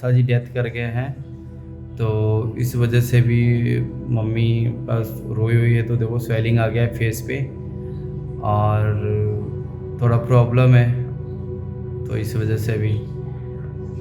चाचा जी डेथ कर गए हैं, तो इस वजह से भी मम्मी बस रोई हुई है। तो देखो स्वेलिंग आ गया है फेस पे और थोड़ा प्रॉब्लम है, तो इस वजह से भी।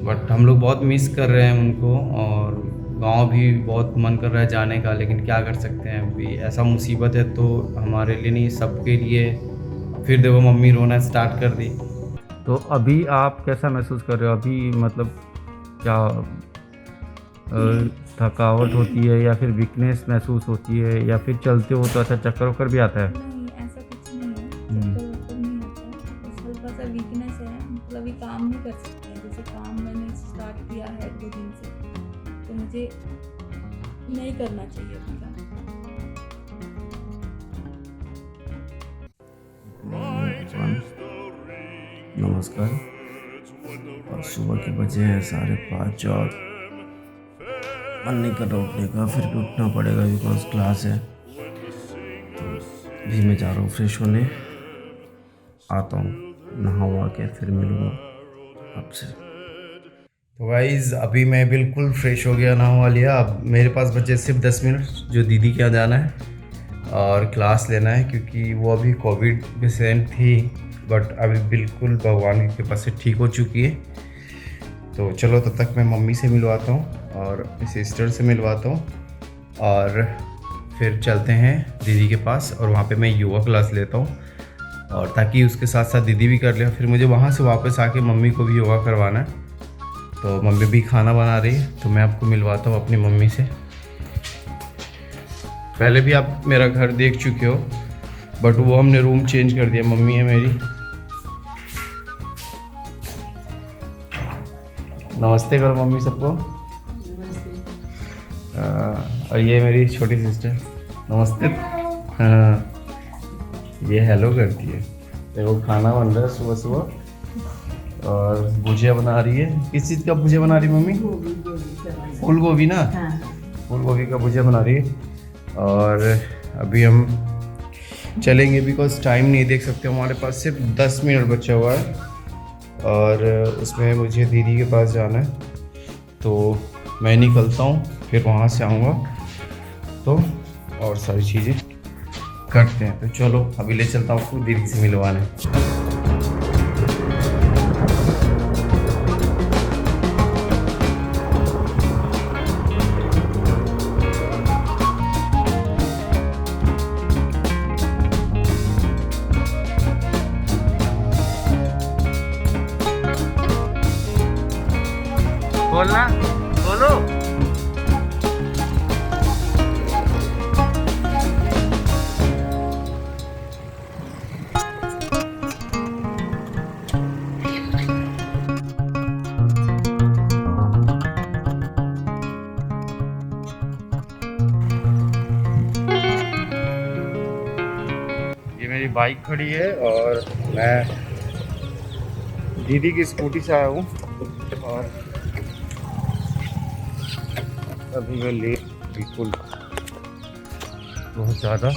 बट हम लोग बहुत मिस कर रहे हैं उनको, और गांव भी बहुत मन कर रहा है जाने का, लेकिन क्या कर सकते हैं, अभी ऐसा मुसीबत है तो हमारे लिए नहीं सबके लिए। फिर देखो मम्मी रोना स्टार्ट कर दी। तो अभी आप कैसा महसूस कर रहे हो? अभी मतलब क्या थकावट होती है या फिर वीकनेस महसूस होती है, या फिर चलते हो तो अच्छा चक्कर वक्कर भी आता है? नहीं, ऐसा कुछ नहीं है, चक्कर वक्कर नहीं आता है, बस हल्का सा वीकनेस है। मतलब अभी काम नहीं कर सकते हैं, जैसे काम मैंने स्टार्ट किया है 2 दिन से, तो मुझे नहीं करना चाहिए अभी काम। नमस्कार। और सुबह के बजे हैं 5:30 और मन नहीं कर रहा उठने का, फिर भी उठना पड़ेगा बिकॉज क्लास है। तो भी मैं जा रहा हूँ फ्रेश होने, आता हूँ, नहाऊँ के फिर मिलूँगा आपसे। तो गाइज़ अभी मैं बिल्कुल फ्रेश हो गया, नहा लिया। अब मेरे पास बचे सिर्फ 10 मिनट, जो दीदी के यहाँ जाना है और क्लास लेना है, क्योंकि वो अभी कोविड पेशेंट थी, बट अभी बिल्कुल भगवान की कृपा से ठीक हो चुकी है। तो चलो तब तक मैं मम्मी से मिलवाता हूँ और अपनी सिस्टर से मिलवाता हूँ, और फिर चलते हैं दीदी के पास, और वहाँ पे मैं योगा क्लास लेता हूँ, और ताकि उसके साथ साथ दीदी भी कर ले। फिर मुझे वहाँ से वापस आके मम्मी को भी योगा करवाना है। तो मम्मी भी खाना बना रही है, तो मैं आपको मिलवाता हूँ अपनी मम्मी से। पहले भी आप मेरा घर देख चुके हो, बट वो हमने रूम चेंज कर दिया। मम्मी है मेरी, नमस्ते करो मम्मी सबको। और ये मेरी छोटी सिस्टर, नमस्ते। हाँ, ये हेलो करती है। देखो खाना बन रहा है सुबह सुबह, और भुजिया बना रही है। किस चीज़ का भुजिया बना रही है मम्मी? फूल गोभी ना, फूल गोभी का भुजिया बना रही है। और अभी हम चलेंगे, बिकॉज टाइम नहीं देख सकते, हमारे पास सिर्फ 10 मिनट बचा हुआ है, और उसमें मुझे दीदी के पास जाना है। तो मैं निकलता हूँ, फिर वहाँ से आऊँगा तो और सारी चीज़ें करते हैं। तो चलो अभी ले चलता हूँ आपको दीदी से मिलवाने। बोलना, बोलो। ये मेरी बाइक खड़ी है, और मैं दीदी की स्कूटी से आया हूँ, और अभी मैं लेट बिल्कुल बहुत ज़्यादा।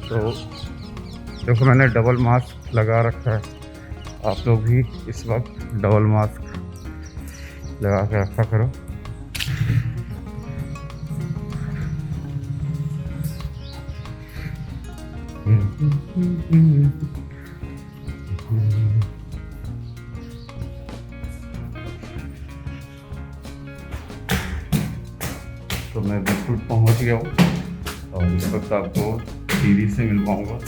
तो देखो मैंने डबल मास्क लगा रखा है, आप लोग भी इस वक्त डबल मास्क लगा के रखा करो। तो मैं बिल्कुल पहुंच गया हूँ, और इस वक्त आपको दीदी से मिलवाऊंगा।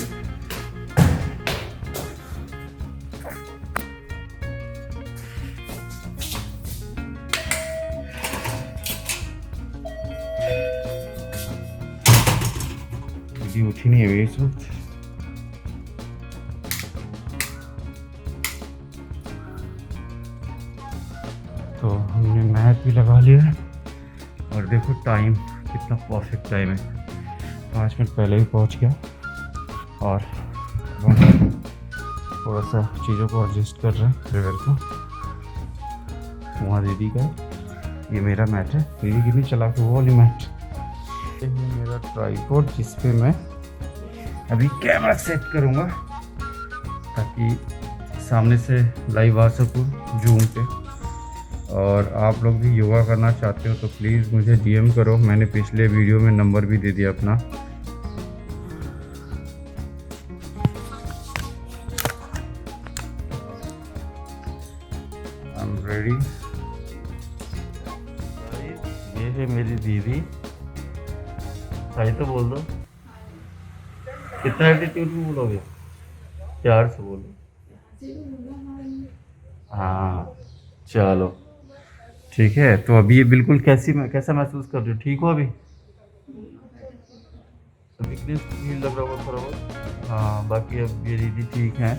दीदी उठी नहीं है इस वक्त। तो हमने मैच भी लगा लिया है, और देखो टाइम कितना परफेक्ट टाइम है, 5 मिनट पहले ही पहुंच गया। और थोड़ा सा चीज़ों को एडजस्ट कर रहे हैं रिवर को। वहाँ दीदी का, ये मेरा मैट है, दीदी की नहीं चला के वो वाली मैट। ये मेरा ट्राइपॉड जिस पे मैं अभी कैमरा सेट करूँगा, ताकि सामने से लाइव आ सकूँ जूम पे। और आप लोग भी योगा करना चाहते हो तो प्लीज़ मुझे डीएम करो। मैंने पिछले वीडियो में नंबर भी दे दिया अपना। I am ready. ये है मेरी दीदी। सही तो बोल दो। कितना एटीट्यूड में बोलोगे? प्यार से बोलो। हाँ चलो ठीक है। तो अभी ये बिल्कुल कैसा महसूस कर रहे हो? ठीक हो अभी? वीकनेस फील लग रहा होगा थोड़ा बहुत। हाँ बाकी अब ये दीदी ठीक हैं।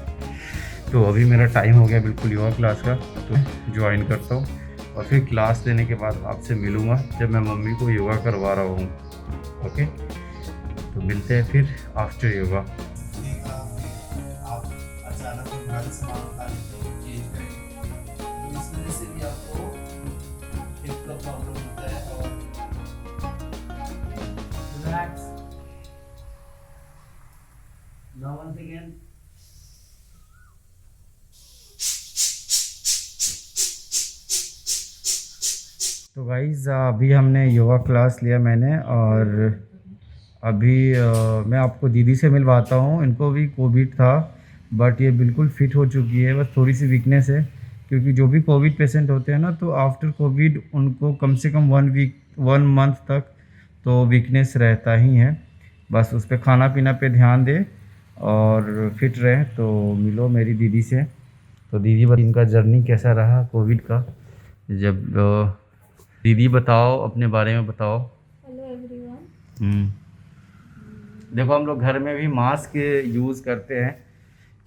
तो अभी मेरा टाइम हो गया बिल्कुल योगा क्लास का, तो ज्वाइन करता हूँ और फिर क्लास लेने के बाद आपसे मिलूँगा जब मैं मम्मी को योगा करवा रहा हूँ। ओके, तो मिलते हैं फिर after yoga. Now once again. तो गाइज़ अभी हमने योगा क्लास लिया मैंने, और अभी मैं आपको दीदी से मिलवाता हूँ। इनको भी कोविड था बट ये बिल्कुल फिट हो चुकी है, बस थोड़ी सी वीकनेस है क्योंकि जो भी कोविड पेशेंट होते हैं ना तो आफ्टर कोविड उनको कम से कम 1 मंथ तक तो वीकनेस रहता ही है। बस उस पर खाना पीना पे ध्यान दे और फिट रहे। तो मिलो मेरी दीदी से। तो दीदी इनका जर्नी कैसा रहा कोविड का, जब दीदी बताओ अपने बारे में बताओ। Hello everyone. देखो हम लोग घर में भी मास्क यूज़ करते हैं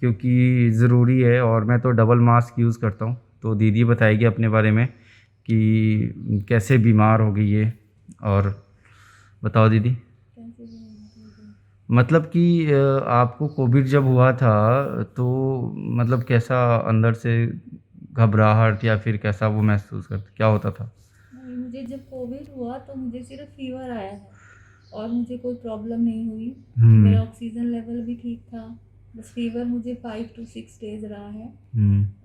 क्योंकि ज़रूरी है, और मैं तो डबल मास्क यूज़ करता हूँ। तो दीदी बताएगी अपने बारे में कि कैसे बीमार हो गई है। और बताओ दीदी। मतलब कि आपको कोविड जब हुआ था तो मतलब कैसा अंदर से घबराहट या फिर कैसा वो महसूस करते, क्या होता था? नहीं, मुझे जब कोविड हुआ तो मुझे सिर्फ फीवर आया है और मुझे कोई प्रॉब्लम नहीं हुई। मेरा ऑक्सीजन लेवल भी ठीक था। बस फीवर मुझे 5 to 6 डेज रहा है।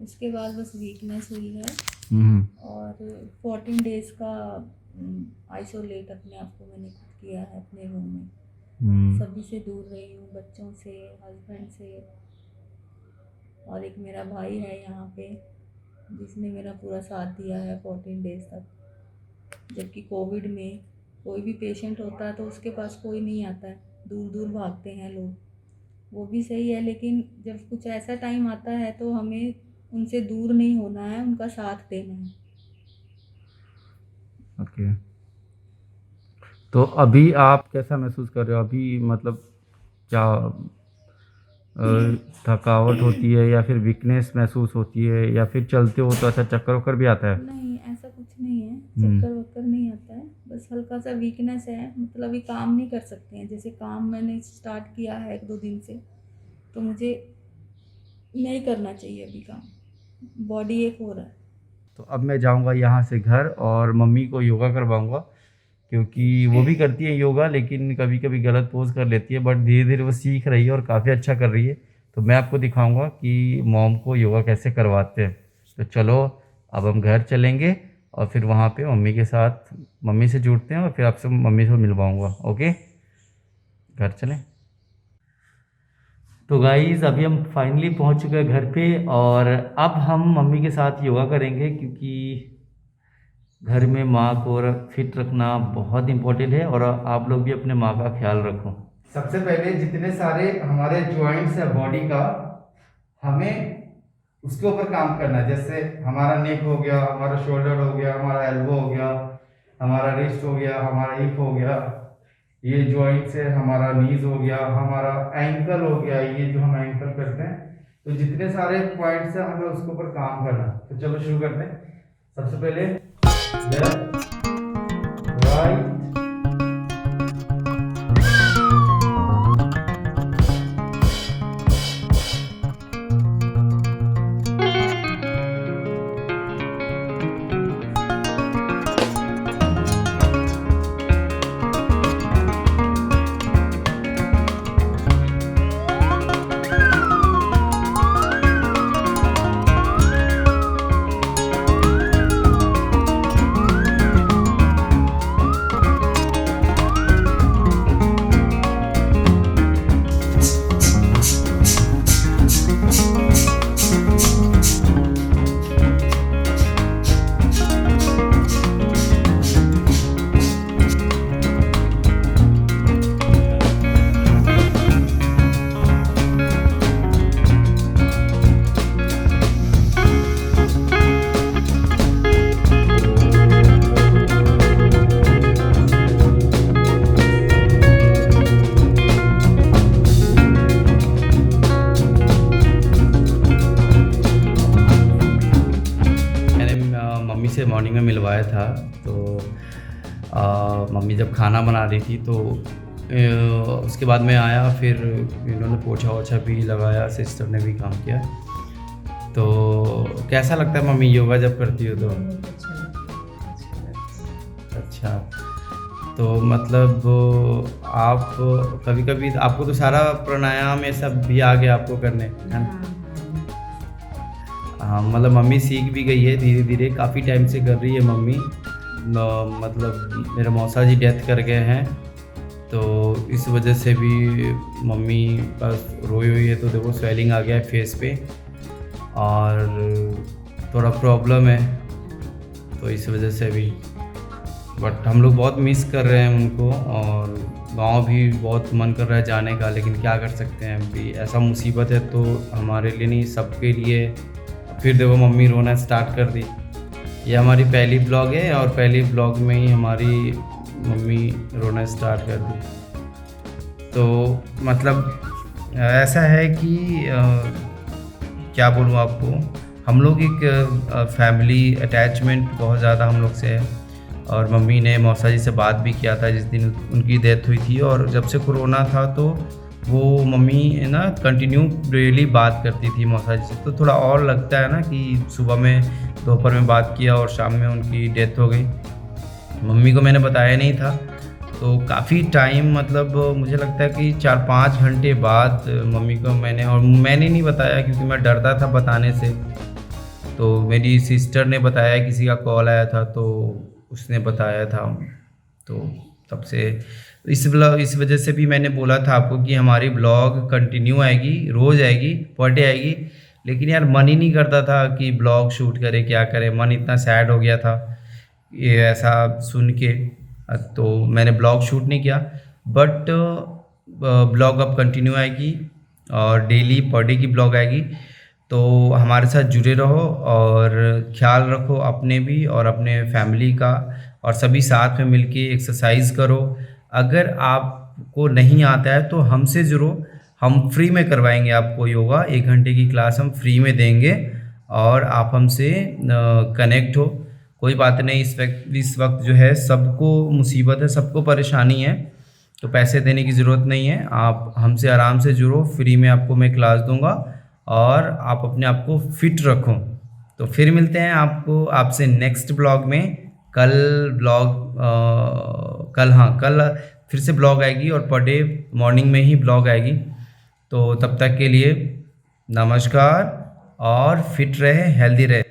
उसके बाद बस वीकनेस हुई है और 14 डेज का आइसोलेट अपने आप को मैंने खुद किया है अपने रूम में। सभी से दूर रही हूँ, बच्चों से, हस्बैंड से, और एक मेरा भाई है यहाँ पे जिसने मेरा पूरा साथ दिया है 14 डेज तक। जबकि कोविड में कोई भी पेशेंट होता है तो उसके पास कोई नहीं आता है, दूर दूर भागते हैं लोग। वो भी सही है, लेकिन जब कुछ ऐसा टाइम आता है तो हमें उनसे दूर नहीं होना है, उनका साथ देना है। ओके। तो अभी आप कैसा महसूस कर रहे हो? अभी मतलब क्या थकावट होती है या फिर वीकनेस महसूस होती है या फिर चलते हो तो ऐसा चक्कर वक्कर भी आता है? नहीं, ऐसा कुछ नहीं है, चक्कर वक्कर नहीं आता है। बस हल्का सा वीकनेस है, मतलब अभी काम नहीं कर सकते हैं। जैसे काम मैंने स्टार्ट किया है 1-2 दिन से, तो मुझे नहीं करना चाहिए अभी काम, बॉडी एक हो रहा है। तो अब मैं जाऊंगा यहाँ से घर और मम्मी को योगा करवाऊंगा, क्योंकि वो भी करती है योगा लेकिन कभी कभी गलत पोज कर लेती है, बट धीरे धीरे वो सीख रही है और काफ़ी अच्छा कर रही है। तो मैं आपको दिखाऊंगा कि मॉम को योगा कैसे करवाते हैं। तो चलो अब हम घर चलेंगे और फिर वहाँ पे मम्मी के साथ मम्मी से जुड़ते हैं और फिर आपसे मम्मी से मिलवाऊंगा। ओके, घर चलें। तो गाइज़ अभी हम फाइनली पहुँच चुके हैं घर पे, और अब हम मम्मी के साथ योगा करेंगे क्योंकि घर में माँ को फिट रखना बहुत इम्पोर्टेंट है, और आप लोग भी अपने माँ का ख्याल रखो। सबसे पहले जितने सारे हमारे जॉइंट्स है बॉडी का, हमें उसके ऊपर काम करना है। जैसे हमारा नेक हो गया, हमारा शोल्डर हो गया, हमारा एल्बो हो गया, हमारा रिस्ट हो गया, हमारा हिप हो गया, ये जॉइंट्स है, हमारा नीज हो गया, हमारा एंकल हो गया, ये जो हम एंकल करते हैं। तो जितने सारे पॉइंट्स है हमें उसके ऊपर काम करना। तो चलो शुरू करते हैं। सबसे पहले लेफ्ट, राइट, मम्मी से मॉर्निंग में मिलवाया था। तो मम्मी जब खाना बना रही थी तो उसके बाद मैं आया, फिर इन्होंने पोछा वोछा भी लगाया, सिस्टर ने भी काम किया। तो कैसा लगता है मम्मी योगा जब करती हो तो? अच्छा, तो मतलब आप कभी कभी आपको तो सारा प्राणायाम ये सब भी आ गया आपको करने, है ना? हाँ, मतलब मम्मी सीख भी गई है धीरे धीरे, काफ़ी टाइम से कर रही है मम्मी। मतलब मेरे मौसा जी डेथ कर गए हैं, तो इस वजह से भी मम्मी बस रोई हुई है। तो देखो स्वेलिंग आ गया है फेस पे और थोड़ा प्रॉब्लम है, तो इस वजह से भी। बट हम लोग बहुत मिस कर रहे हैं उनको, और गांव भी बहुत मन कर रहा है जाने का, लेकिन क्या कर सकते हैं, अभी ऐसा मुसीबत है तो हमारे लिए नहीं सबके लिए। फिर देखो मम्मी रोना स्टार्ट कर दी। ये हमारी पहली ब्लॉग है और पहली ब्लॉग में ही हमारी मम्मी रोना स्टार्ट कर दी। तो मतलब ऐसा है कि क्या बोलूँ आपको, हम लोग एक फैमिली अटैचमेंट बहुत ज़्यादा हम लोग से है। और मम्मी ने मौसा जी से बात भी किया था जिस दिन उनकी डेथ हुई थी, और जब से कोरोना था तो वो मम्मी ना कंटिन्यू डेली बात करती थी मौसा जी से। तो थोड़ा और लगता है ना कि सुबह में दोपहर में बात किया और शाम में उनकी डेथ हो गई। मम्मी को मैंने बताया नहीं था, तो काफ़ी टाइम मतलब मुझे लगता है कि 4-5 घंटे बाद मम्मी को मैंने नहीं बताया, क्योंकि मैं डरता था बताने से। तो मेरी सिस्टर ने बताया, किसी का कॉल आया था तो उसने बताया था। तो तब से इस वजह से भी मैंने बोला था आपको कि हमारी ब्लॉग कंटिन्यू आएगी, रोज़ आएगी, पर डे आएगी। लेकिन यार मन ही नहीं करता था कि ब्लॉग शूट करे, क्या करे, मन इतना सैड हो गया था ये ऐसा सुन के। तो मैंने ब्लॉग शूट नहीं किया, बट ब्लॉग अब कंटिन्यू आएगी और डेली पर डे की ब्लॉग आएगी। तो हमारे साथ जुड़े रहो और ख्याल रखो अपने भी और अपने फैमिली का, और सभी साथ में मिलके एक्सरसाइज करो। अगर आपको नहीं आता है तो हमसे जुड़ो, हम फ्री में करवाएंगे आपको योगा। 1 घंटे की क्लास हम फ्री में देंगे और आप हमसे कनेक्ट हो। कोई बात नहीं, इस वक्त जो है सबको मुसीबत है, सबको परेशानी है, तो पैसे देने की ज़रूरत नहीं है। आप हमसे आराम से जुड़ो, फ्री में आपको मैं क्लास दूंगा और आप अपने आप को फिट रखो। तो फिर मिलते हैं आपसे नेक्स्ट ब्लॉग में। कल फिर से ब्लॉग आएगी और पर डे मॉर्निंग में ही ब्लॉग आएगी। तो तब तक के लिए नमस्कार और फिट रहे, हेल्दी रहे।